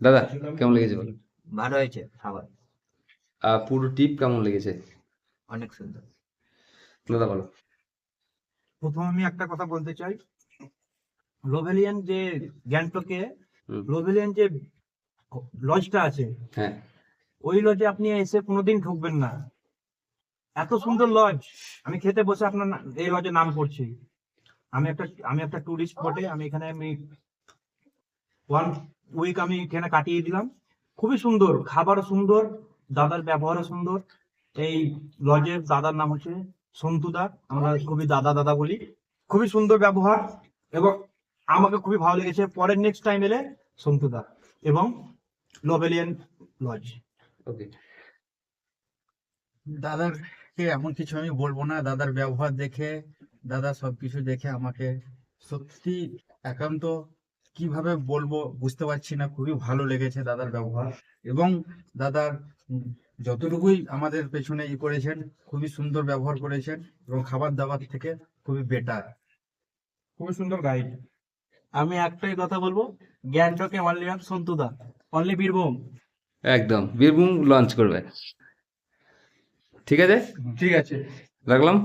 দাদা কেমন লেগেছে বলো? ভালো হয়েছে খাবার, পুরো টিপ কেমন লেগেছে? অনেক সুন্দর। দাদা বলো। প্রথম আমি একটা কথা বলতে চাই, লোভেলিয়ান যে গ্যাংটকে হুম, লোভেলিয়ান যে লজটা আছে, হ্যাঁ ওই লজে আপনি এসে কোনোদিন ঢুকবেন না। এত সুন্দর লজ। আমি খেতে বসে আপনার এই লজের নাম করছি। আমি একটা টুরিস্ট স্পটে, আমি 1 উইক আমি এখানে কাটিয়ে দিলাম। খুবই সুন্দর, খাবারও সুন্দর, দাদার ব্যবহারও সুন্দর। এই লজের দাদার নাম হচ্ছে সন্তুদা, আমরা খুবই দাদা দাদা বলি। খুবই সুন্দর ব্যবহার এবং আমাকে খুবই ভালো লেগেছে। পরের নেক্সট টাইম এলে সন্তুদা এবং লোভেলিয়ান লজ। ওকে। দাদারকে এমন কিছু আমি বলবো না, দাদার ব্যবহার দেখে, দাদা সবকিছু দেখে আমাকে সত্যি একান্ত কিভাবে বলবো বুঝতে পারছি না, খুবই ভালো লেগেছে দাদার ব্যবহার। এবং দাদার যতটুকুই আমাদের পেছনে করেছেন, খুবই সুন্দর ব্যবহার করেছেন এবং খাবার দাবার থেকে খুবই বেটার। খুবই সুন্দর গাইড। আমি একটাই কথা বলবো, গ্যাংটকে অনলি অফ সন্তুদা, অনলি বীরভূম। একদম বীরভূম লঞ্চ করবে। ঠিক আছে, ঠিক আছে। রাখলাম।